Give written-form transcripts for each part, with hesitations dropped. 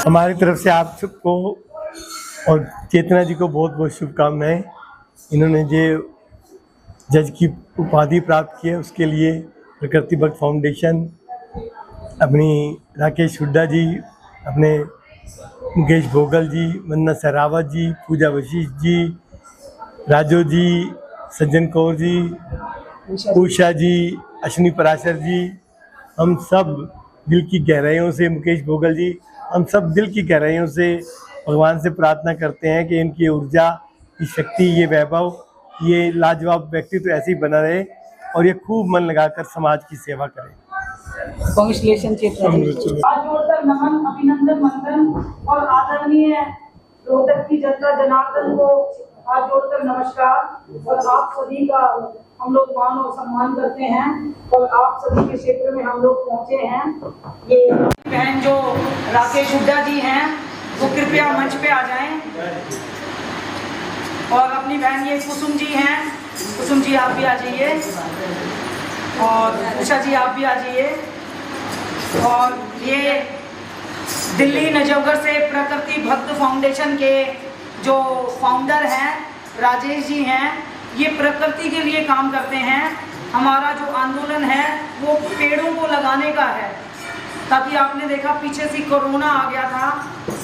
हमारी तरफ से आप सबको और चेतना जी को बहुत बहुत शुभकामनाएं। इन्होंने जो जज की उपाधि प्राप्त की है उसके लिए प्रकृति भक्त फाउंडेशन, अपनी राकेश हुड्डा जी, अपने मुकेश भोगल जी, वंदना सहरावत जी, पूजा वशिष्ठ जी, राजू जी, सज्जन कौर जी, उषा जी, अश्विनी पराशर जी, हम सब दिल की गहराइयों से, मुकेश भोगल जी, हम सब दिल की गहराइयों से भगवान से प्रार्थना करते हैं कि इनकी ऊर्जा, ये शक्ति, ये वैभव, ये लाजवाब व्यक्तित्व ऐसे ही बना रहे और ये खूब मन लगाकर समाज की सेवा करें। कांग्रेचुलेशन चेतना जी। आज जोड़कर नमन, अभिनंदन, मंथन और आदरणीय रोहतक की जनता जनार्दन को हाथ जोड़कर नमस्कार। और आप सभी का हम लोग मान और सम्मान करते हैं और आप सभी के क्षेत्र में हम लोग पहुंचे हैं। ये बहन जो राकेश हुड्डा जी हैं वो कृपया मंच पे आ जाएं। और अपनी बहन ये कुसुम जी हैं, कुसुम जी आप भी आ जाइए, और उषा जी आप भी आ जाइए। और ये दिल्ली नजफगढ़ से प्रकृति भक्त फाउंडेशन के जो फाउंडर हैं राजेश जी हैं, ये प्रकृति के लिए काम करते हैं। हमारा जो आंदोलन है वो पेड़ों को लगाने का है, ताकि आपने देखा पीछे से कोरोना आ गया था,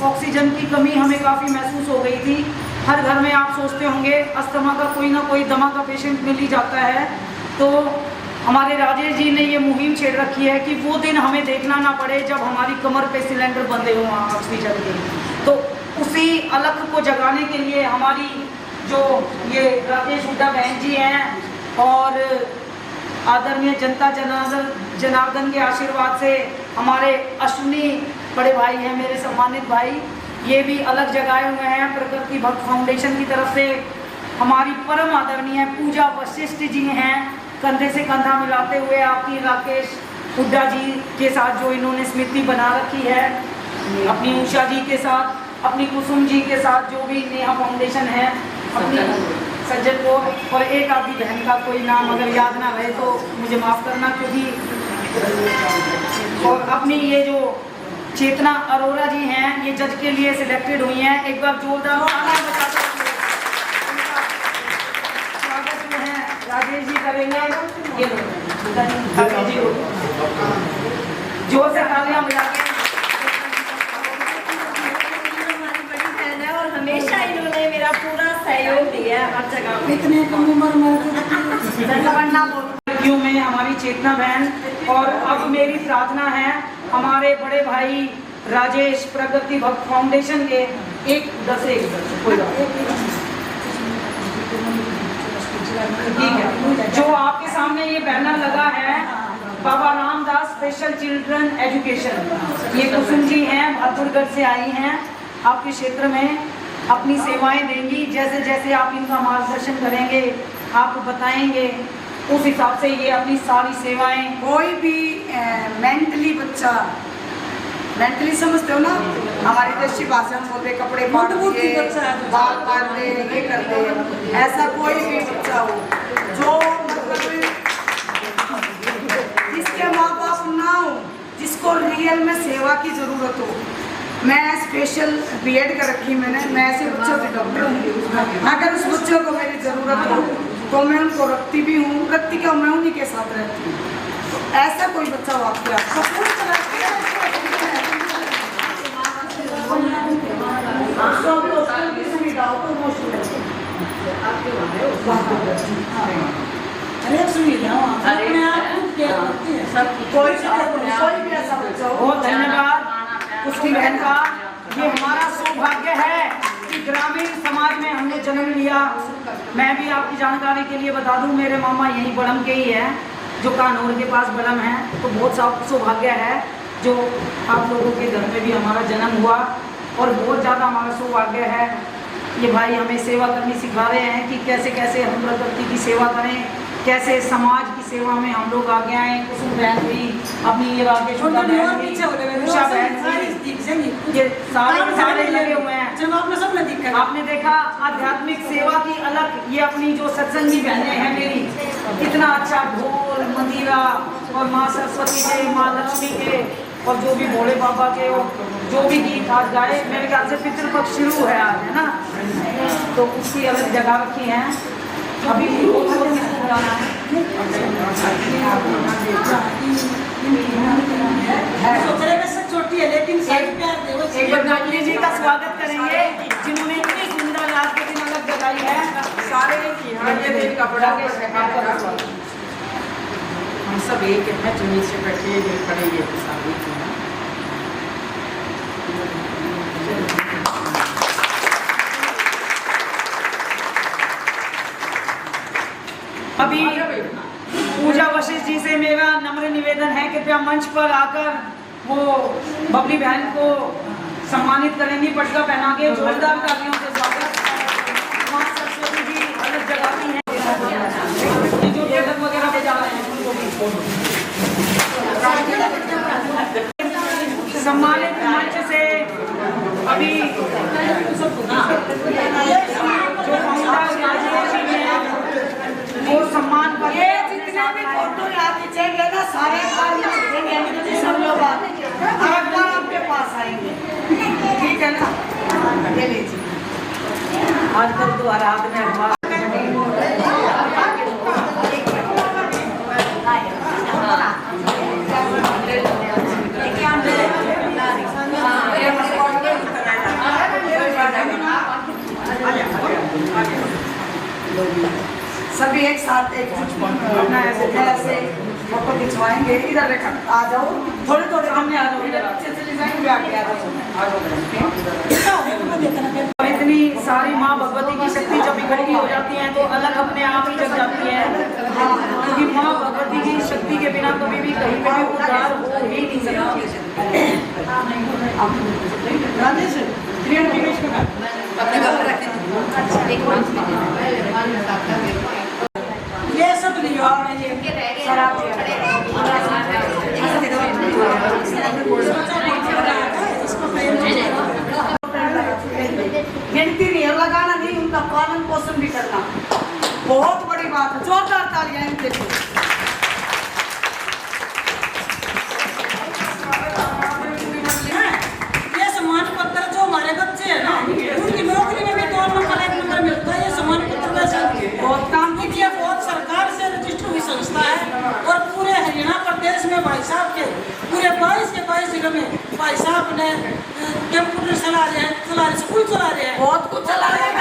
ऑक्सीजन की कमी हमें काफ़ी महसूस हो गई थी। हर घर में आप सोचते होंगे अस्थमा का कोई ना कोई दमा का पेशेंट मिल ही जाता है। तो हमारे राजेश जी ने ये मुहिम छेड़ रखी है कि वो दिन हमें देखना ना पड़े जब हमारी कमर पे सिलेंडर बंधे हों ऑक्सीजन के। तो उसी अलख को जगाने के लिए हमारी जो ये राकेश हुड्डा बहन जी हैं और आदरणीय जनता जनार्दन के आशीर्वाद से हमारे अश्विनी बड़े भाई हैं, मेरे सम्मानित भाई, ये भी अलग जगाए हुए हैं प्रकृति भक्त फाउंडेशन की तरफ से। हमारी परम आदरणीय पूजा वशिष्ठ जी हैं, कंधे से कंधा मिलाते हुए आपकी राकेश हुड्डा जी के साथ जो इन्होंने स्मृति बना रखी है, अपनी उषा जी के साथ, अपनी कुसुम जी के साथ, जो भी नेहा फाउंडेशन है, अपनी सज्जन को, और एक आधी बहन का कोई नाम अगर याद ना रहे तो मुझे माफ़ करना, क्योंकि और अपनी ये जो चेतना अरोरा जी हैं, ये जज के लिए सिलेक्टेड हुई हैं। एक बार जोरदार स्वागत जो है राजेश जी करेंगे। ये जोर से तालियां बजा के। हमारी बड़ी बहन है और हमेशा इन्होंने मेरा पूरा सहयोग दिया है हर जगह। इतने कम उम्र में क्यों में हमारी चेतना बहन। और अब मेरी प्रार्थना है हमारे बड़े भाई राजेश प्रकृति भक्त फाउंडेशन के एक ठीक है, जो आपके सामने ये बैनर लगा है, बाबा रामदास स्पेशल चिल्ड्रन एजुकेशन, ये कुसुम जी हैं, बहादुरगढ़ से आई हैं, आपके क्षेत्र में अपनी सेवाएं देंगी। जैसे जैसे आप इनका मार्गदर्शन करेंगे, आप बताएंगे, उस हिसाब से ये अपनी सारी सेवाएं। कोई भी मेंटली बच्चा, मेंटली समझते हो ना, हमारी देशी भाषा में बोलते कपड़े फाड़ दिए, बाल काट दे, ये कर दे, ऐसा कोई भी बच्चा हो जो मतलब जिसके मेडिकल में सेवा की ज़रूरत हो, मैं स्पेशल बीएड कर रखी मैंने, मैं ऐसे बच्चों की डॉक्टर हूँ। अगर उस बच्चों को मेरी ज़रूरत हो तो मैं उनको रखती भी हूँ, रखती क्या मैं उन्हीं के साथ रहती हूँ। तो ऐसा कोई बच्चा हो आपके बहुत धन्यवाद उसकी बहन का। ये हमारा सौभाग्य है कि ग्रामीण समाज में हमने जन्म लिया। मैं भी आपकी जानकारी के लिए बता दूं, मेरे मामा यहीं बड़म के ही हैं, जो कानौर के पास बड़म है। तो बहुत सौभाग्य है जो आप लोगों के घर में भी हमारा जन्म हुआ, और बहुत ज़्यादा हमारा सौभाग्य है। ये भाई हमें सेवा करनी सिखा रहे हैं कि कैसे कैसे हम प्रकृति की सेवा करें, कैसे समाज की सेवा में हम लोग आगे आए। कुसुम बहन भी अपनी ये राकेश उषा बहन भी, ये सारे लगे हुए हैं। आपने देखा आध्यात्मिक सेवा की अलग, ये अपनी जो सत्संगी बहनें हैं मेरी, इतना अच्छा ढोल मंजीरा और माँ सरस्वती के, माँ लक्ष्मी के, और जो भी भोले बाबा के, और जो भी गीत आज गाए, मेरे ख्याल से पितृपक्ष शुरू है आज, है ना, तो उसकी अलग जगह रखी है। अभी छोटी है लेकिन एक बार नागली जी का स्वागत करेंगे, जिन्होंने इतनी सुंदर रात के दिन अलग जगाई है। सारे कपड़ा के हम सब एक है, जो नीचे बैठे पड़ेंगे सारे। अभी पूजा वशिष्ठ जी से मेरा नम्र निवेदन है, कृपया मंच पर आकर वो बबली बहन को सम्मानित करेंगी, पटका पहना के। जोरदार तालियों से स्वागत। माँ सरस्वती जी अलग जगाती हैं, जो ढोलक वगैरह बजा रहे हैं उनको भी सम्मानित मंच से। अभी वो सम्मान का ये जितने भी फोटो यहाँ खींचेंगे ना, सारे सब लोग आपके पास आएंगे, ठीक है ना। ये लीजिए, आजकल तो आराध में सभी एक साथ एक अपना ऐसे फोटो खिंचवाएंगे। इधर आ जाओ, थोड़े थोड़े सामने आ जाओ, इधर अच्छे से डिजाइन भी आके आ जाओ। इतनी सारी माँ भगवती की शक्ति जब इकट्ठी हो जाती है तो अलग अपने आप ही जग जाती है, क्योंकि माँ भगवती की शक्ति के बिना कभी भी कहीं पे भी उद्धार हो ही नहीं सकता। ये सब गिनती नहीं है, लगाना नहीं, उनका पालन पोषण भी करना बहुत बड़ी बात है। जोरदार तालियां इनके लिए। ये सम्मान पत्र जो हमारे बच्चे हैं ना, उनकी नौकरी में भी 2 नंबर 1 नंबर मिलता है। ये सम्मान पत्र वैसे बहुत काम की है, बहुत सरकार से रजिस्टर हुई संस्था है, और पूरे हरियाणा प्रदेश में भाई साहब के पूरे 22 जिलों में भाई साहब ने कंप्यूटर चला रहे हैं, स्कूल चला रहे हैं, बहुत कुछ चला रहे हैं,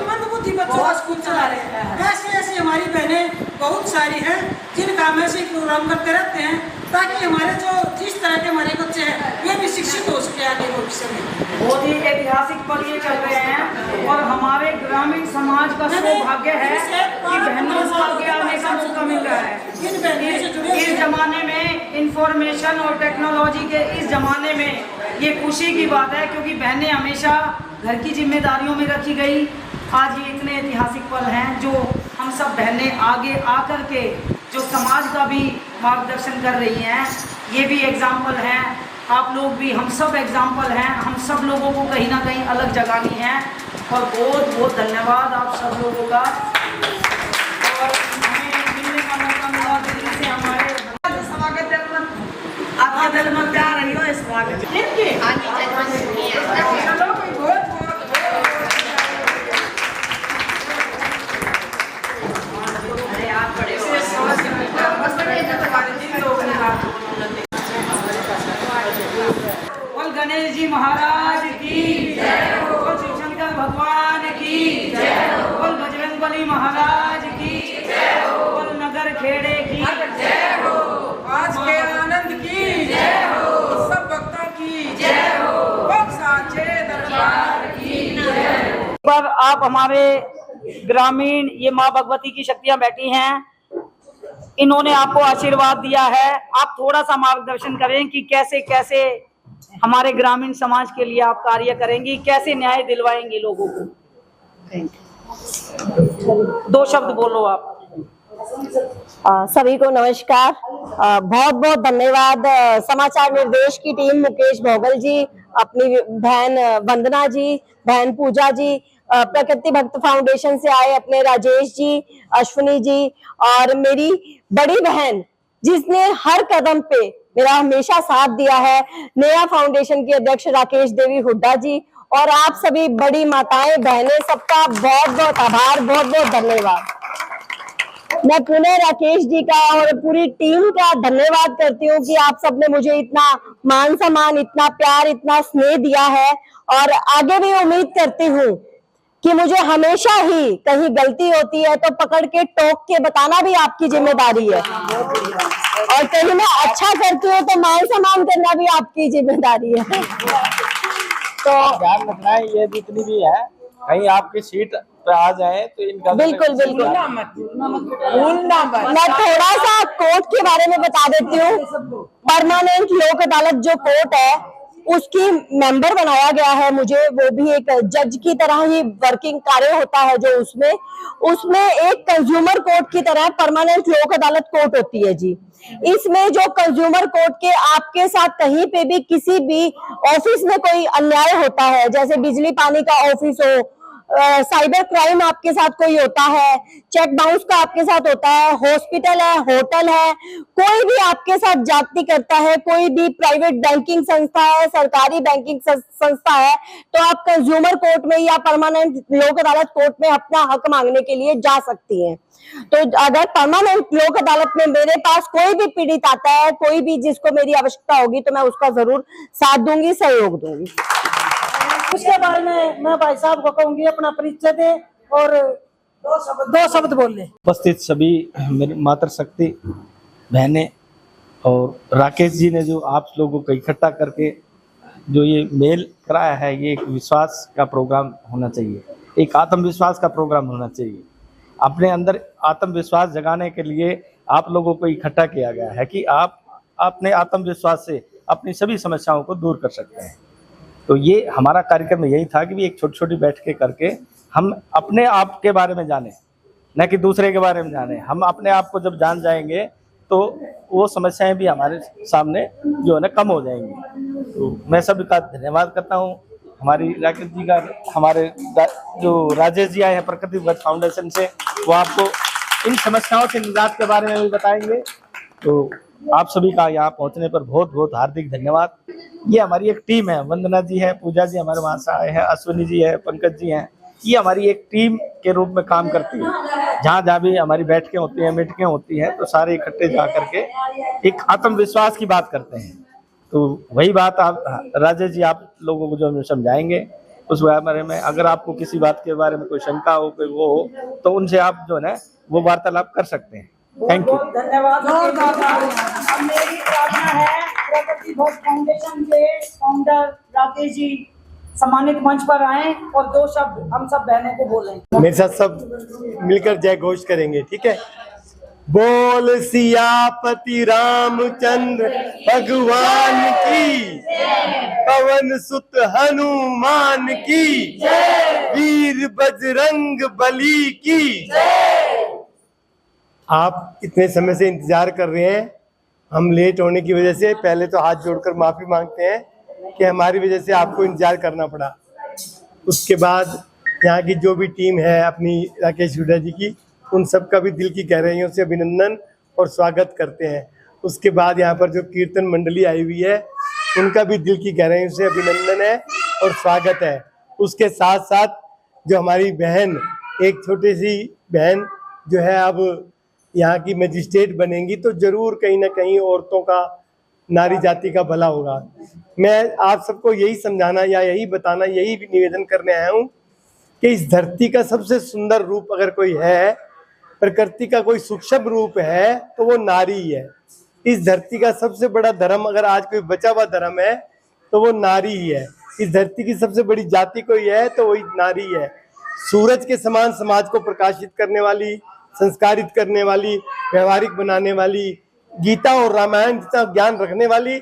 मंदबुद्धि बच्चों का स्कूल चला रहे हैं। ऐसी ऐसी हमारी बहनें बहुत सारी हैं जिन कामों से प्रोग्राम करते रहते हैं, ताकि हमारे जो जिस तरह के हमारे बच्चे हैं वे भी शिक्षित हो सके आगे भविष्य में। बहुत ही ऐतिहासिक पल ये चल रहे हैं, और हमारे ग्रामीण समाज का सौभाग्य है कि बहनों को आगे आने का मौका मिल रहा है। इस जमाने में इंफॉर्मेशन और टेक्नोलॉजी के इस जमाने में ये खुशी की बात है, क्योंकि बहनें हमेशा घर की जिम्मेदारियों में रखी गई। आज ये इतने ऐतिहासिक पल हैं जो हम सब बहनें आगे आकर के जो समाज का भी मार्गदर्शन कर रही हैं, ये भी एग्जाम्पल हैं। आप लोग भी, हम सब एग्जाम्पल हैं। हम सब लोगों को कहीं ना कहीं अलग जगानी है, और बहुत बहुत धन्यवाद आप सब लोगों का। और हमें मिलने का मौका मिला दिल्ली से, हमारे स्वागत है, आपके दिल में प्यार रही हो इस बोल गणेश जी महाराज की जय हो, बोल शिव शंकर भगवान की जय हो, बोल बजरंगबली महाराज की जय हो, बोल नगर खेड़े की जय हो, आज के आनंद की जय हो, सब भक्तों की जय हो, बोल साचे दरबार की जय हो। पर आप हमारे ग्रामीण ये माँ भगवती की शक्तियाँ बैठी हैं, इन्होंने आपको आशीर्वाद दिया है। आप थोड़ा सा मार्गदर्शन करें कि कैसे कैसे हमारे ग्रामीण समाज के लिए आप कार्य करेंगी, कैसे न्याय दिलवाएंगी लोगों को। 2 शब्द बोलो आप। सभी को नमस्कार। बहुत बहुत धन्यवाद समाचार निर्देश की टीम, मुकेश भोगल जी, अपनी बहन वंदना जी, बहन पूजा जी, प्रकृति भक्त फाउंडेशन से आए अपने राजेश जी, अश्विनी जी, और मेरी बड़ी बहन जिसने हर कदम पे मेरा हमेशा साथ दिया है, नया फाउंडेशन की अध्यक्ष राकेश देवी हुड्डा जी, और आप सभी बड़ी माताएं बहनें, सबका बहुत बहुत आभार, बहुत बहुत धन्यवाद। मैं पुनः राकेश जी का और पूरी टीम का धन्यवाद करती हूँ कि आप सबने मुझे इतना मान सम्मान, इतना प्यार, इतना स्नेह दिया है, और आगे भी उम्मीद करती हूँ कि मुझे हमेशा ही कहीं गलती होती है तो पकड़ के टोक के बताना भी आपकी जिम्मेदारी है, और कहीं मैं अच्छा करती हूँ तो मान सम्मान करना भी आपकी जिम्मेदारी है। तो ध्यान रखना है, ये जितनी भी है कहीं आपकी सीट पे आ जाए तो इनका बिल्कुल बिल्कुल मैं थोड़ा सा कोर्ट के बारे में बता देती हूँ। परमानेंट लोक अदालत जो कोर्ट है उसकी मेंबर बनाया गया है मुझे, वो भी एक जज की तरह ही वर्किंग कार्य होता है जो उसमें एक कंज्यूमर कोर्ट की तरह परमानेंट लोक अदालत कोर्ट होती है जी। इसमें जो कंज्यूमर कोर्ट के आपके साथ कहीं पे भी किसी भी ऑफिस में कोई अन्याय होता है, जैसे बिजली पानी का ऑफिस हो, साइबर क्राइम आपके साथ कोई होता है, चेक बाउंस का आपके साथ होता है, हॉस्पिटल है, होटल है, कोई भी आपके साथ जाति करता है, कोई भी प्राइवेट बैंकिंग संस्था है, सरकारी बैंकिंग संस्था है, तो आप कंज्यूमर कोर्ट में या परमानेंट लोक अदालत कोर्ट में अपना हक मांगने के लिए जा सकती हैं। तो अगर परमानेंट लोक अदालत में मेरे पास कोई भी पीड़ित आता है, कोई भी जिसको मेरी आवश्यकता होगी, तो मैं उसका जरूर साथ दूंगी, सहयोग दूंगी। उसके बारे में मैं भाई साहब को कहूंगी अपना परिचय दे और 2 शब्द बोल ले। उपस्थित सभी मेरी मातृशक्ति बहनें और राकेश जी ने जो आप लोगों को इकट्ठा करके जो ये मेल कराया है, ये एक विश्वास का प्रोग्राम होना चाहिए, एक आत्मविश्वास का प्रोग्राम होना चाहिए। अपने अंदर आत्मविश्वास जगाने के लिए आप लोगों को इकट्ठा किया गया है कि आप अपने आत्मविश्वास से अपनी सभी समस्याओं को दूर कर सकते हैं। तो ये हमारा कार्यक्रम यही था कि एक छोटी छोटी बैठकें करके हम अपने आप के बारे में जाने, न कि दूसरे के बारे में जाने। हम अपने आप को जब जान जाएंगे तो वो समस्याएं भी हमारे सामने जो है ना कम हो जाएंगी। तो मैं सभी का धन्यवाद करता हूँ। हमारी राकेश जी का, हमारे जो राजेश जी आए हैं प्रकृति भक्त फाउंडेशन से, वो आपको इन समस्याओं से निजात के बारे में भी बताएंगे। तो आप सभी का यहाँ पहुँचने पर बहुत बहुत हार्दिक धन्यवाद। ये हमारी एक टीम है, वंदना जी है, पूजा जी हमारे वहाँ से आए हैं, अश्विनी जी है, पंकज जी हैं। ये हमारी एक टीम के रूप में काम करती है। जहाँ जहाँ भी हमारी बैठकें होती हैं, मीटिंगें होती हैं, तो सारे इकट्ठे जा करके एक आत्मविश्वास की बात करते हैं। तो वही बात आप राजेश जी आप लोगों को जो समझाएंगे उस बारे में, अगर आपको किसी बात के बारे में कोई शंका हो, कोई वो हो, तो उनसे आप जो है ना वो वार्तालाप कर सकते हैं। थैंक यू, धन्यवाद। अब मेरी प्रार्थना है प्रकृति भक्त फाउंडेशन के फाउंडर राकेश जी सम्मानित मंच पर आए और 2 शब्द हम सब बहनों को बोलें। मेरे साथ सब मिलकर जय घोष करेंगे, ठीक है। बोल सियापति रामचंद्र भगवान की, पवन सुत हनुमान की, वीर बजरंग बली की। आप इतने समय से इंतजार कर रहे हैं, हम लेट होने की वजह से पहले तो हाथ जोड़कर माफी मांगते हैं कि हमारी वजह से आपको इंतजार करना पड़ा। उसके बाद यहाँ की जो भी टीम है अपनी राकेश हुड्डा जी की, उन सब का भी दिल की गहराइयों से अभिनंदन और स्वागत करते हैं। उसके बाद यहाँ पर जो कीर्तन मंडली आई हुई है, उनका भी दिल की गहराइयों से अभिनंदन है और स्वागत है। उसके साथ साथ जो हमारी बहन, एक छोटी सी बहन जो है अब यहाँ की मजिस्ट्रेट बनेंगी, तो जरूर कहीं ना कहीं औरतों का, नारी जाति का भला होगा। मैं आप सबको यही समझाना या यही बताना, यही निवेदन करने आया हूँ कि इस धरती का सबसे सुंदर रूप अगर कोई है, प्रकृति का कोई सूक्ष्म रूप है, तो वो नारी है। इस धरती का सबसे बड़ा धर्म अगर आज कोई बचा हुआ धर्म है तो वो नारी ही है। इस धरती की सबसे बड़ी जाति कोई है तो वही नारी है। सूरज के समान समाज को प्रकाशित करने वाली, संस्कारित करने वाली, व्यवहारिक बनाने वाली, गीता और रामायण जितना ज्ञान रखने वाली,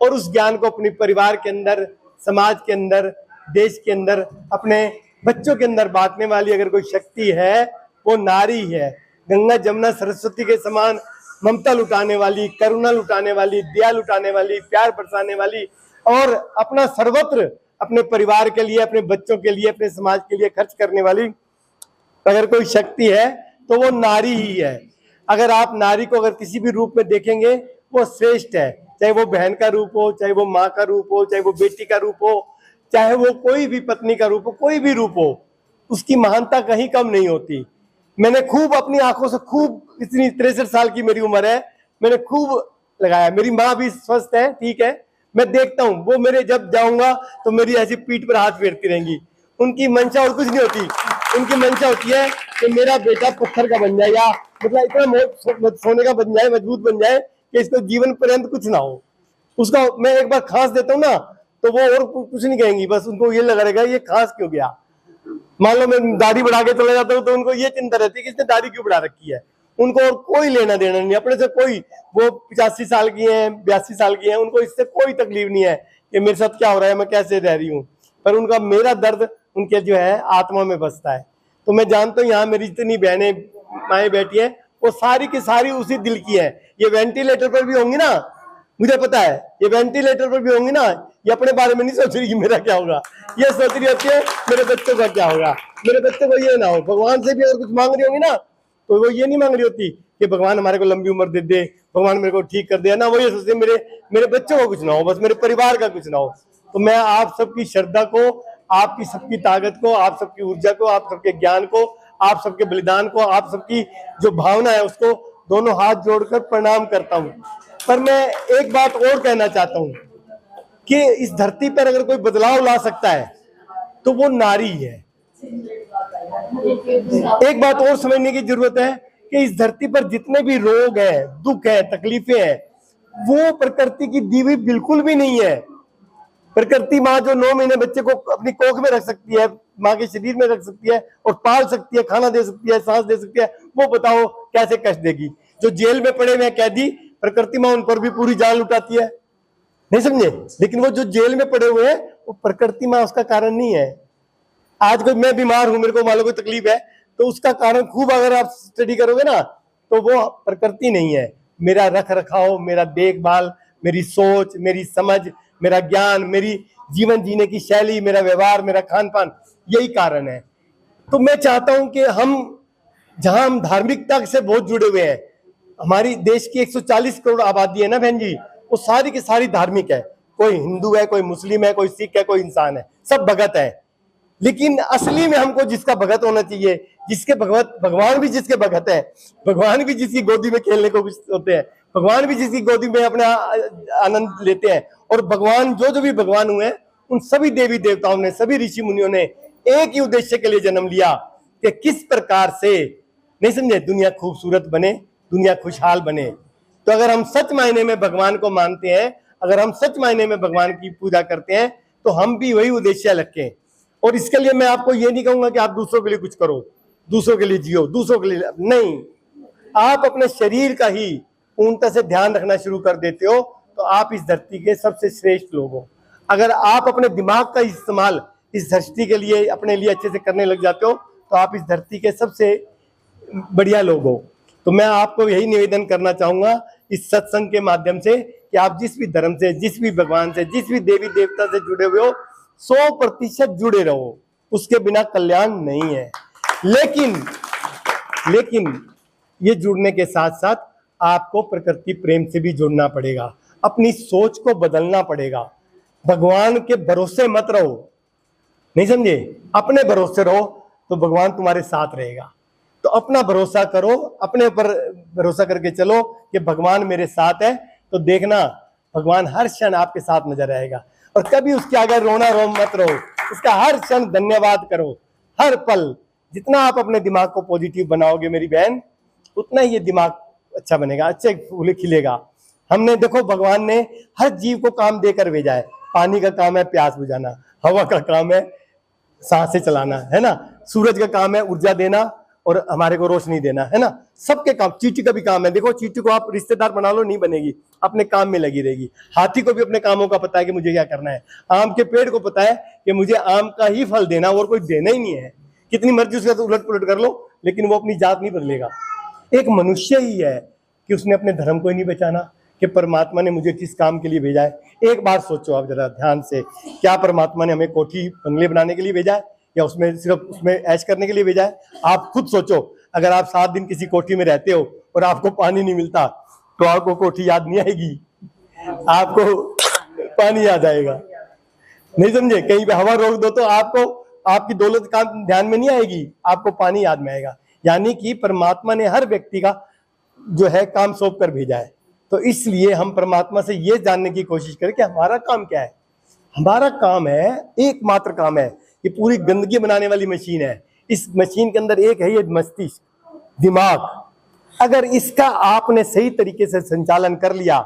और उस ज्ञान को अपने परिवार के अंदर, समाज के अंदर, देश के अंदर, अपने बच्चों के अंदर बांटने वाली अगर कोई शक्ति है वो नारी है। गंगा जमुना सरस्वती के समान ममता लुटाने वाली, करुणा लुटाने वाली, दया लुटाने वाली, प्यार बरसाने वाली और अपना सर्वत्र अपने परिवार के लिए, अपने बच्चों के लिए, अपने समाज के लिए खर्च करने वाली अगर कोई शक्ति है तो वो नारी ही है। अगर आप नारी को अगर किसी भी रूप में देखेंगे वो श्रेष्ठ है, चाहे वो बहन का रूप हो, चाहे वो माँ का रूप हो, चाहे वो बेटी का रूप हो, चाहे वो कोई भी पत्नी का रूप हो, कोई भी रूप हो, उसकी महानता कहीं कम नहीं होती। मैंने खूब अपनी आंखों से, खूब, इतनी 63 साल की मेरी उम्र है, मैंने खूब लगाया। मेरी माँ भी स्वस्थ है, ठीक है, मैं देखता हूँ वो मेरे जब जाऊंगा तो मेरी ऐसी पीठ पर हाथ फेरती रहेंगी। उनकी मंशा और कुछ नहीं होती, उनकी मंशा होती है कि मेरा बेटा पत्थर का बन जाए, या मतलब इतना सोने का बन जाए, मजबूत बन जाए कि इसको जीवन पर्यंत कुछ ना हो। उसका मैं एक बार खांस देता हूँ ना तो वो और कुछ नहीं कहेंगी, बस उनको ये लगा रहेगा ये खांस क्यों गया। मान लो मैं दाढ़ी बढ़ा के चला जाता हूँ तो उनको ये चिंता रहती है कि इसने दाढ़ी क्यों बढ़ा रखी है। उनको और कोई लेना देना नहीं अपने से, कोई, वो 85 साल की हैं, 82 साल की हैं, उनको इससे कोई तकलीफ नहीं है कि मेरे साथ क्या हो रहा है, मैं कैसे रह रही हूँ, पर उनका मेरा दर्द उनके जो है आत्मा में बसता है। तो मैं जानता हूँ यहाँ मेरी जितनी बहनें माएँ बैठी हैं वो सारी की सारी उसी दिल की है। ये वेंटिलेटर पर भी होंगी ना, मुझे पता है, ये वेंटिलेटर पर भी होंगी ना, ये अपने बारे में नहीं सोच रही कि मेरा क्या होगा, ये सोच रही होती है मेरे बच्चों का क्या होगा, मेरे बच्चों को ये ना हो। भगवान से भी अगर कुछ मांग रही होंगी ना तो वो ये नहीं मांग रही होती कि भगवान हमारे को लंबी उम्र दे दे, भगवान मेरे को ठीक कर दे ना, वो ये सोचते मेरे बच्चों को कुछ ना हो, बस मेरे परिवार का कुछ ना हो। तो मैं आप सबकी श्रद्धा को, आपकी सबकी ताकत को, आप सबकी ऊर्जा को, आप सबके ज्ञान को, आप सबके बलिदान को, आप सबकी जो भावना है उसको दोनों हाथ जोड़कर प्रणाम करता हूँ। पर मैं एक बात और कहना चाहता हूँ कि इस धरती पर अगर कोई बदलाव ला सकता है तो वो नारी है। एक बात और समझने की जरूरत है कि इस धरती पर जितने भी रोग हैं, दुख है, तकलीफें हैं, वो प्रकृति की दी हुई बिल्कुल भी नहीं है। प्रकृति माँ जो 9 महीने बच्चे को अपनी कोख में रख सकती है, माँ के शरीर में रख सकती है और पाल सकती है, खाना दे सकती है, सांस दे सकती है, वो बताओ कैसे कष्ट देगी। जो जेल में पड़े हुए कैदी, प्रकृति माँ उन पर भी पूरी जान लुटाती है, नहीं समझे। लेकिन वो जो जेल में पड़े हुए हैं वो प्रकृति माँ उसका कारण नहीं है। आज कोई मैं बीमार हूं, मेरे को मान लो कोई तकलीफ है, तो उसका कारण खूब अगर आप स्टडी करोगे ना तो वो प्रकृति नहीं है। मेरा रख रखाव, मेरा देखभाल, मेरी सोच, मेरी समझ, मेरा ज्ञान, मेरी जीवन जीने की शैली, मेरा व्यवहार, मेरा खान पान, यही कारण है। तो मैं चाहता हूं कि जहां हम धार्मिकता से बहुत जुड़े हुए हैं, हमारी देश की 140 करोड़ आबादी है ना बहन जी, वो सारी की सारी धार्मिक है। कोई हिंदू है, कोई मुस्लिम है, कोई सिख है, कोई इंसान है, सब भगत है। लेकिन असली में हमको जिसका भगत होना चाहिए, जिसके भगवान भी जिसके भगत है, भगवान भी जिसकी गोदी में खेलने को होते हैं, भगवान भी जिसकी गोदी में अपना आनंद लेते हैं, और भगवान जो भी भगवान हुए उन सभी देवी देवताओं ने, सभी ऋषि मुनियों ने एक ही उद्देश्य के लिए जन्म लिया कि किस प्रकार से, नहीं समझे, दुनिया खूबसूरत बने, दुनिया खुशहाल बने। तो अगर हम सच मायने में भगवान को मानते हैं, अगर हम सच मायने में भगवान की पूजा करते हैं, तो हम भी वही उद्देश्य रखें। और इसके लिए मैं आपको ये नहीं कहूंगा कि आप दूसरों के लिए कुछ करो, दूसरों के लिए जियो, दूसरों के लिए नहीं। आप अपने शरीर का ही पूर्णतः से ध्यान रखना शुरू कर देते हो तो आप इस धरती के सबसे श्रेष्ठ लोग हो। अगर आप अपने दिमाग का इस्तेमाल इस धरती के लिए, अपने लिए अच्छे से करने लग जाते हो तो आप इस धरती के सबसे बढ़िया लोग हो। तो मैं आपको यही निवेदन करना चाहूंगा इस सत्संग के माध्यम से कि आप जिस भी धर्म से, जिस भी भगवान से, जिस भी देवी देवता से जुड़े हुए हो, 100% जुड़े रहो, उसके बिना कल्याण नहीं है। लेकिन ये जुड़ने के साथ साथ आपको प्रकृति प्रेम से भी जुड़ना पड़ेगा। अपनी सोच को बदलना पड़ेगा। भगवान के भरोसे मत रहो, नहीं समझे, अपने भरोसे रहो तो भगवान तुम्हारे साथ रहेगा। तो अपना भरोसा करो, अपने ऊपर भरोसा करके चलो कि भगवान मेरे साथ है, तो देखना भगवान हर क्षण आपके साथ नजर आएगा। और कभी उसके आगे रोना रो मत रहो, उसका हर क्षण धन्यवाद करो, हर पल। जितना आप अपने दिमाग को पॉजिटिव बनाओगे मेरी बहन, उतना ही ये दिमाग अच्छा बनेगा, अच्छे फूल खिलेगा। हमने देखो भगवान ने हर जीव को काम देकर भेजा है। पानी का काम है प्यास बुझाना, हवा का काम है सांसें चलाना, है ना, सूरज का काम है ऊर्जा देना और हमारे को रोशनी देना, है ना, सबके काम। चींटी का भी काम है, देखो चींटी को आप रिश्तेदार बना लो नहीं बनेगी, अपने काम में लगी रहेगी। हाथी को भी अपने कामों का पता है कि मुझे क्या करना है। आम के पेड़ को पता है कि मुझे आम का ही फल देना और कोई देना ही नहीं है। कितनी मर्जी उसके साथ उलट पुलट कर लो, लेकिन वो अपनी जात नहीं बदलेगा। एक मनुष्य ही है कि उसने अपने धर्म को ही नहीं बचाना, कि परमात्मा ने मुझे किस काम के लिए भेजा है। एक बार सोचो आप जरा ध्यान से, क्या परमात्मा ने हमें कोठी बंगले बनाने के लिए भेजा है या उसमें सिर्फ उसमें ऐश करने के लिए भेजा है? आप खुद सोचो, अगर आप 7 दिन किसी कोठी में रहते हो और आपको पानी नहीं मिलता तो आपको कोठी याद नहीं आएगी, आपको पानी याद आएगा, नहीं समझे। कहीं पे हवा रोक दो तो आपको आपकी दौलत काम ध्यान में नहीं आएगी, आपको पानी याद में आएगा। यानी कि परमात्मा ने हर व्यक्ति का जो है काम सौंप कर भेजा है। तो इसलिए हम परमात्मा से ये जानने की कोशिश करें कि हमारा काम क्या है। हमारा काम है, एकमात्र काम है, ये पूरी गंदगी बनाने वाली मशीन है। इस मशीन के अंदर एक है ये मस्तिष्क, दिमाग। अगर इसका आपने सही तरीके से संचालन कर लिया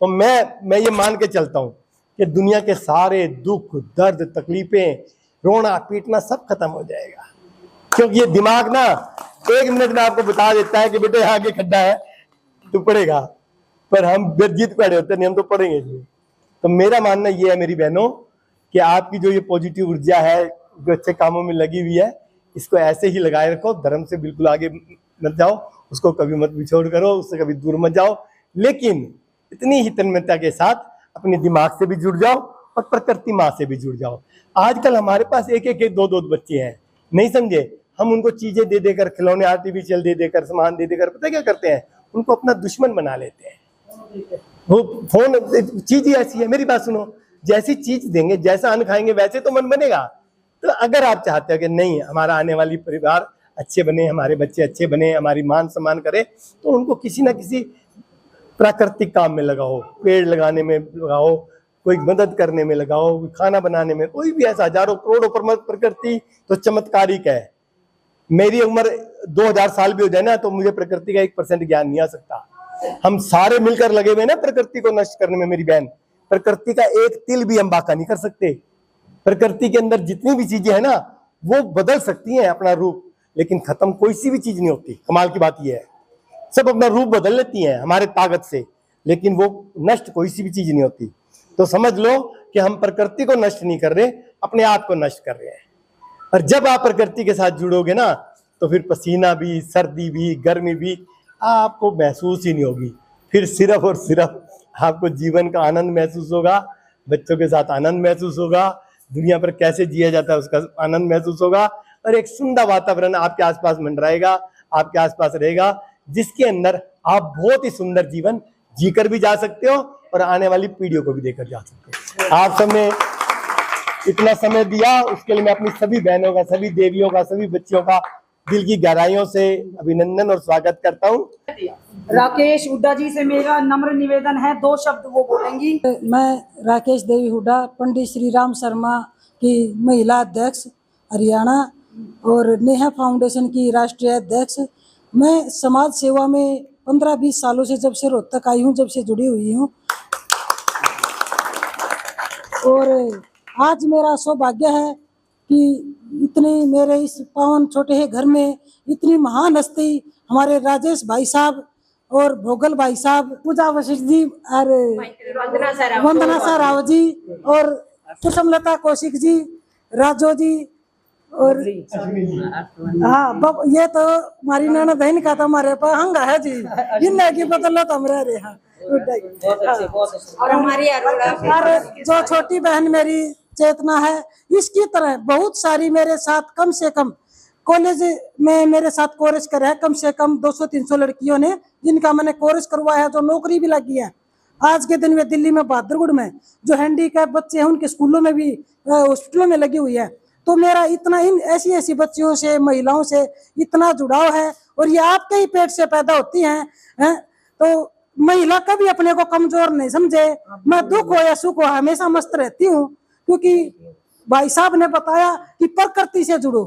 तो मैं ये मान के चलता हूं कि दुनिया के सारे दुख, दर्द, तकलीफें, रोना पीटना सब खत्म हो जाएगा। क्योंकि ये दिमाग ना 1 मिनट में आपको बता देता है कि बेटे यहाँ आगे खड्डा है तो पड़ेगा, पर हम जीत पड़े होते नहीं, हम तो पढ़ेंगे नहीं। तो मेरा मानना ये है मेरी बहनों कि आपकी जो ये पॉजिटिव ऊर्जा है, जो अच्छे कामों में लगी हुई है, इसको ऐसे ही लगाए रखो। धर्म से बिल्कुल आगे मत जाओ, उसको कभी मत बिछोड़ करो, उससे कभी दूर मत जाओ, लेकिन इतनी ही तन्मयता के साथ अपने दिमाग से भी जुड़ जाओ और प्रकृति माँ से भी जुड़ जाओ। आजकल हमारे पास एक 2 बच्चे हैं, नहीं समझे, हम उनको चीजें दे देकर, खिलौने आर्टिफिशियल दे देकर, सामान दे देकर, पता क्या करते हैं, उनको अपना दुश्मन बना लेते हैं। वो फोन चीज ही ऐसी है, मेरी बात सुनो, जैसी चीज देंगे, जैसा अन्न खाएंगे वैसे तो मन बनेगा। तो अगर आप चाहते हो कि नहीं हमारा आने वाली परिवार अच्छे बने, हमारे बच्चे अच्छे बने, हमारी मान सम्मान करे, तो उनको किसी ना किसी प्राकृतिक काम में लगाओ, पेड़ लगाने में लगाओ, कोई मदद करने में लगाओ, खाना बनाने में, कोई भी ऐसा। हजारों करोड़ों प्रकृति तो चमत्कारिक है। मेरी उम्र 2000 साल भी हो जाए ना तो मुझे प्रकृति का 1% ज्ञान नहीं आ सकता। हम सारे मिलकर लगे हुए ना प्रकृति को नष्ट करने में मेरी बहन। प्रकृति का एक तिल भी हम बाका नहीं कर सकते। प्रकृति के अंदर जितनी भी चीजें है ना वो बदल सकती हैं अपना रूप, लेकिन खत्म कोई सी भी चीज नहीं होती। कमाल की बात यह है, सब अपना रूप बदल लेती हैं हमारे ताकत से, लेकिन वो नष्ट कोई सी भी चीज नहीं होती। तो समझ लो कि हम प्रकृति को नष्ट नहीं कर रहे, अपने आप को नष्ट कर रहे हैं। और जब आप प्रकृति के साथ जुड़ोगे ना तो फिर पसीना भी, सर्दी भी, गर्मी भी आपको महसूस ही नहीं होगी। फिर सिर्फ और सिर्फ आपको जीवन का आनंद महसूस होगा, बच्चों के साथ आनंद महसूस होगा, दुनिया पर कैसे जिया जाता है उसका आनंद महसूस होगा, और एक सुंदर वातावरण आपके आसपास मंडराएगा, आपके आसपास रहेगा, जिसके अंदर आप बहुत ही सुंदर जीवन जीकर भी जा सकते हो और आने वाली पीढ़ियों को भी देकर जा सकते हो। आप सबने इतना समय दिया, उसके लिए मैं अपनी सभी बहनों का, सभी देवियों का, सभी बच्चियों का दिल की गहराइयों से अभिनंदन और स्वागत करता हूँ। राकेश हुड्डा जी से मेरा नम्र निवेदन है, 2 शब्द वो बोलेंगी। मैं राकेश देवी हुड्डा, पंडित श्री राम शर्मा की महिला अध्यक्ष हरियाणा और नेहा फाउंडेशन की राष्ट्रीय अध्यक्ष। मैं समाज सेवा में 15-20 सालों से, जब से रोहतक आई हूँ, जब से जुड़ी हुई हूँ। और आज मेरा सौभाग्य है कि इतने मेरे इस पावन छोटे से घर में इतनी महान हस्ती हमारे राजेश भाई साहब और भोगल भाई साहब, पूजा वशिष्ठ जी और वंदना साराव जी और कुसुमलता कौशिक जी, राजो जी और हाँ, ये तो हमारी नैना बहन का तो हमारे पास हंगा है जी, इन्हें की बदल तो हम रह रहे हैं। और हमारी जो छोटी बहन मेरी चेतना है, इसकी तरह बहुत सारी मेरे साथ, कम से कम कॉलेज में मेरे साथ कोर्स करा है, कम से कम 200-300 लड़कियों ने, जिनका मैंने कोर्स करवाया, जो नौकरी भी लगी है। आज के दिन में दिल्ली में बहादुरगढ़ में जो हैंडीकैप बच्चे हैं उनके स्कूलों में भी हॉस्पिटलों में लगी हुई है। तो मेरा इतना इन ऐसी ऐसी बच्चियों से महिलाओं से इतना जुड़ाव है, और ये आपके ही पेट से पैदा होती हैं। तो महिला कभी अपने को कमजोर नहीं समझे। मैं दुख हो या सुख हो हमेशा मस्त रहती हूँ, क्योंकि भाई साहब ने बताया कि प्रकृति से जुड़ो,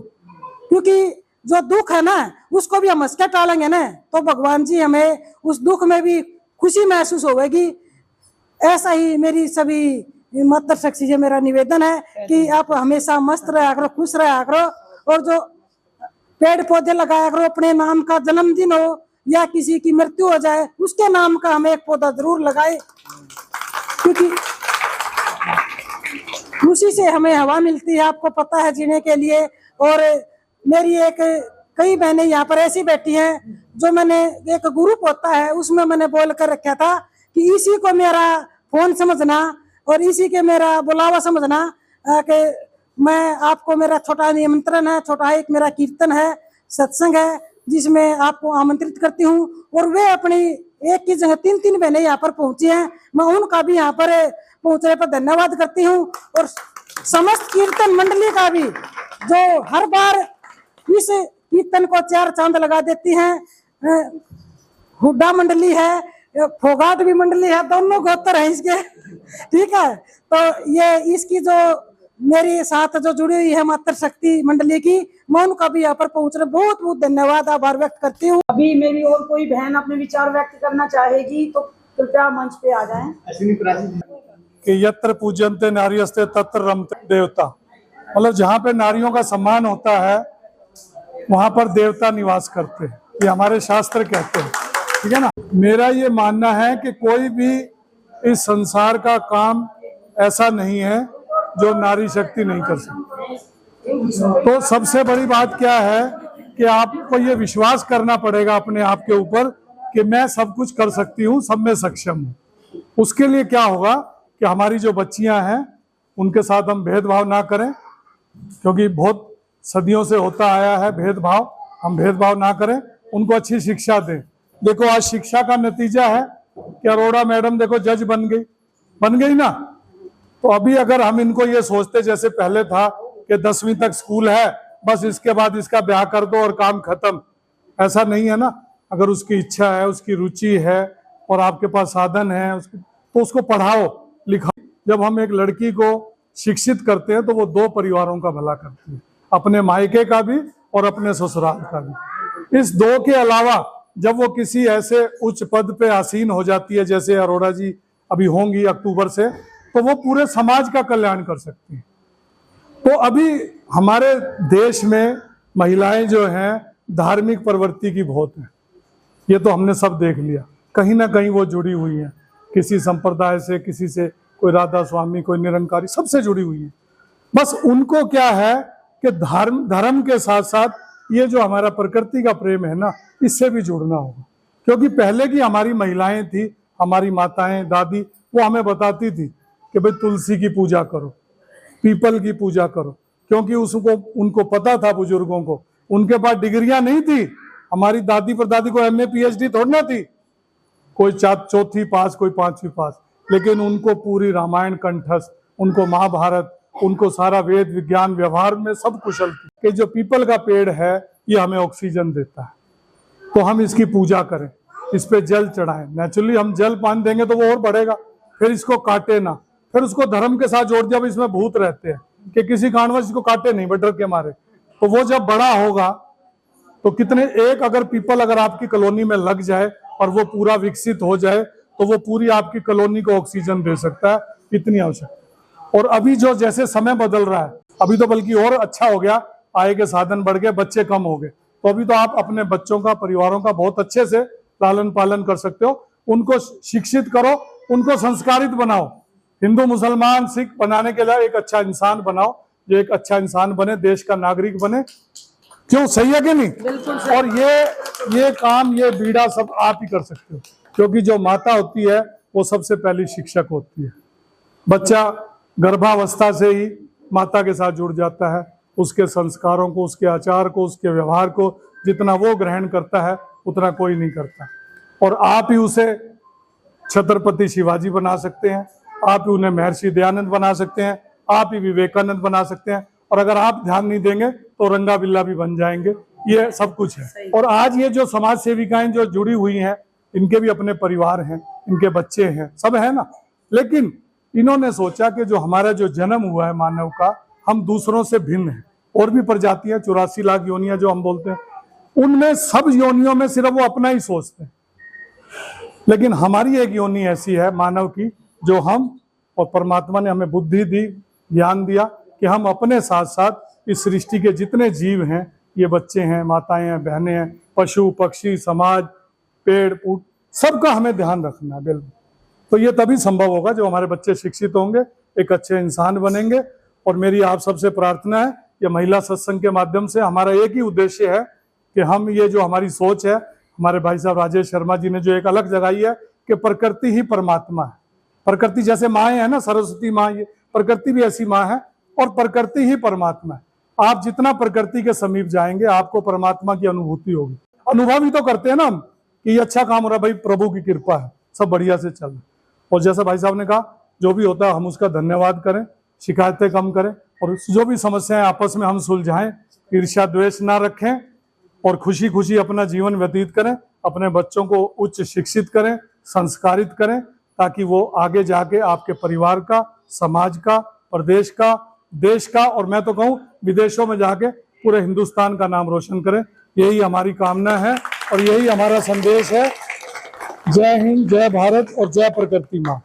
क्योंकि जो दुख है ना उसको भी हम हंस के टालेंगे ना तो भगवान जी हमें उस दुख में भी खुशी महसूस होगी। ऐसा ही मेरी सभी मातृशक्ति से मेरा निवेदन है कि आप हमेशा मस्त रहा करो, खुश रहा करो, और जो पेड़ पौधे लगाया करो, अपने नाम का जन्मदिन हो या किसी की मृत्यु हो जाए उसके नाम का हमें एक पौधा जरूर लगाए, क्योंकि उसी से हमें हवा मिलती है, आपको पता है, जीने के लिए। और मेरी एक कई बहनें यहाँ पर ऐसी बैठी हैं जो मैंने एक ग्रुप होता है उसमें मैंने बोल कर रखा था कि इसी को मेरा फोन समझना और इसी के मेरा बुलावा समझना, कि मैं आपको मेरा छोटा निमंत्रण है, छोटा एक मेरा कीर्तन है, सत्संग है जिसमें आपको आमंत्रित करती हूँ। और वे अपनी एक की जगह 3-3 बहनें यहाँ पर पहुंची हैं, मैं उनका भी यहाँ पर पहुंचने पर धन्यवाद करती हूँ। और समस्त कीर्तन मंडली का भी जो हर बार इस कीर्तन को 4 चांद लगा देती हैं। हुड्डा मंडली है, फोगाट भी मंडली है, दोनों गोत्र है इसके, ठीक है। तो ये इसकी जो मेरे साथ जो जुड़ी हुई है मातृशक्ति मंडली की, मैं उनका भी यहाँ पर पहुंचने बहुत बहुत धन्यवाद आभार व्यक्त करती हूँ। अभी मेरी और कोई बहन अपने विचार व्यक्त करना चाहेगी तो कृपया मंच पे आ जाएं। कि यत्र पूजन्ते नार्यस्ते तत्र रमते देवता, मतलब जहाँ पे नारियों का सम्मान होता है वहां पर देवता निवास करते हैं, ये हमारे शास्त्र कहते हैं, ठीक है ना। मेरा ये मानना है कि कोई भी इस संसार का काम ऐसा नहीं है जो नारी शक्ति नहीं कर सकती। तो सबसे बड़ी बात क्या है कि आपको ये विश्वास करना पड़ेगा अपने आप के ऊपर कि मैं सब कुछ कर सकती हूँ, सब में सक्षम हूँ। उसके लिए क्या होगा कि हमारी जो बच्चियां हैं उनके साथ हम भेदभाव ना करें, क्योंकि बहुत सदियों से होता आया है भेदभाव, हम भेदभाव ना करें, उनको अच्छी शिक्षा दें। देखो आज शिक्षा का नतीजा है कि अरोड़ा मैडम देखो जज बन गई ना। तो अभी अगर हम इनको ये सोचते जैसे पहले था कि 10वीं तक स्कूल है बस इसके बाद इसका ब्याह कर दो और काम खत्म, ऐसा नहीं है ना। अगर उसकी इच्छा है, उसकी रुचि है और आपके पास साधन है तो उसको पढ़ाओ लिखाओ। जब हम एक लड़की को शिक्षित करते हैं तो वो 2 परिवारों का भला करती है, अपने मायके का भी और अपने ससुराल का भी। इस 2 के अलावा जब वो किसी ऐसे उच्च पद पे आसीन हो जाती है जैसे अरोड़ा जी अभी होंगी अक्टूबर से, तो वो पूरे समाज का कल्याण कर सकती है। तो अभी हमारे देश में महिलाएं जो हैं धार्मिक प्रवृत्ति की बहुत है, ये तो हमने सब देख लिया, कहीं ना कहीं वो जुड़ी हुई है किसी संप्रदाय से, किसी से, कोई राधा स्वामी, कोई निरंकारी, सबसे जुड़ी हुई है। बस उनको क्या है कि धर्म के साथ साथ ये जो हमारा प्रकृति का प्रेम है ना, इससे भी जुड़ना होगा। क्योंकि पहले की हमारी महिलाएं थी, हमारी माताएं, दादी, वो हमें बताती थी कि भाई तुलसी की पूजा करो, पीपल की पूजा करो, क्योंकि उनको पता था, बुजुर्गों को, उनके पास डिग्रियां नहीं थी। हमारी दादी परदादी को MA PhD थोड़ी ना थी, कोई 4थी पास, कोई 5वीं पास, लेकिन उनको पूरी रामायण कंठस्थ, उनको महाभारत, उनको सारा वेद विज्ञान व्यवहार में सब कुशल थी। कि जो पीपल का पेड़ है ये हमें ऑक्सीजन देता है, तो हम इसकी पूजा करें, इस पे जल चढ़ाएं। नेचुरली हम जल पान देंगे तो वो और बढ़ेगा, फिर इसको काटे ना, फिर उसको धर्म के साथ जोड़ दिया। अब इसमें भूत रहते हैं कि किसी कारणवश इसको काटे नहीं, डर के मारे, तो वो जब बड़ा होगा तो कितने एक अगर पीपल अगर आपकी कॉलोनी में लग जाए और वो पूरा विकसित हो जाए तो वो पूरी आपकी कॉलोनी को ऑक्सीजन दे सकता है, इतनी आवश्यक। और अभी जो जैसे समय बदल रहा है, अभी तो बल्कि और अच्छा हो गया, आय के साधन बढ़ गए, बच्चे कम हो गए, तो अभी तो आप अपने बच्चों का, परिवारों का बहुत अच्छे से लालन पालन कर सकते हो। उनको शिक्षित करो, उनको संस्कारित बनाओ, हिंदू मुसलमान सिख बनाने के लिए एक अच्छा इंसान बनाओ, जो एक अच्छा इंसान बने, देश का नागरिक बने। क्यों, सही है कि नहीं? बिल्कुल। और ये काम, ये बीड़ा सब आप ही कर सकते हो, क्योंकि जो माता होती है वो सबसे पहली शिक्षक होती है। बच्चा गर्भावस्था से ही माता के साथ जुड़ जाता है, उसके संस्कारों को, उसके आचार को, उसके व्यवहार को जितना वो ग्रहण करता है उतना कोई नहीं करता। और आप ही उसे छत्रपति शिवाजी बना सकते हैं, आप ही उन्हें महर्षि दयानंद बना सकते हैं, आप ही विवेकानंद बना सकते हैं, और अगर आप ध्यान नहीं देंगे तो रंगा बिल्ला भी बन जाएंगे। ये सब कुछ है। और आज ये जो समाज सेविकाएं जो जुड़ी हुई हैं, इनके भी अपने परिवार हैं, इनके बच्चे हैं, सब है ना। लेकिन इन्होंने सोचा कि जो हमारा जो जन्म हुआ है मानव का, हम दूसरों से भिन्न हैं। और भी प्रजातियां 84 लाख योनियां जो हम बोलते हैं, उनमें सब योनियों में सिर्फ वो अपना ही सोचते हैं। लेकिन हमारी एक योनि ऐसी है मानव की, जो हम, और परमात्मा ने हमें बुद्धि दी, ज्ञान दिया कि हम अपने साथ साथ इस सृष्टि के जितने जीव हैं, ये बच्चे हैं, माताएं हैं, बहनें हैं, पशु पक्षी, समाज, पेड़ फूल, सबका हमें ध्यान रखना है। बिल्कुल। तो ये तभी संभव होगा जो हमारे बच्चे शिक्षित होंगे, एक अच्छे इंसान बनेंगे। और मेरी आप सबसे प्रार्थना है कि महिला सत्संग के माध्यम से हमारा एक ही उद्देश्य है कि हम ये जो हमारी सोच है, हमारे भाई साहब राजेश शर्मा जी ने जो एक अलग जगाई है कि प्रकृति ही परमात्मा है। प्रकृति जैसे माँ है ना, सरस्वती माँ, ये प्रकृति भी ऐसी माँ है, और प्रकृति ही परमात्मा है। आप जितना प्रकृति के समीप जाएंगे, आपको परमात्मा की अनुभूति होगी। अनुभव ही तो करते हैं ना हम कि ये अच्छा काम हो रहा है, भाई प्रभु की कृपा है, सब बढ़िया से चल रहा है। और जैसा भाई साहब ने कहा, जो भी होता है हम उसका धन्यवाद करें, शिकायतें कम करें, और जो भी समस्याएं आपस में हम सुलझाएं, ईर्ष्या द्वेष ना रखें, और खुशी खुशी अपना जीवन व्यतीत करें, अपने बच्चों को उच्च शिक्षित करें, संस्कारित करें, ताकि वो आगे जाके आपके परिवार का, समाज का, प्रदेश का, देश का, और मैं तो कहूँ विदेशों में जाके पूरे हिंदुस्तान का नाम रोशन करें। यही हमारी कामना है और यही हमारा संदेश है। जय हिंद, जय भारत और जय प्रकृति माँ।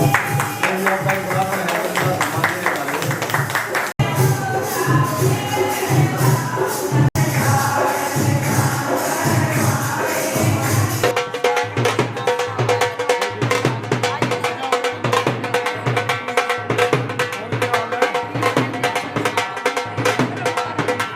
पहले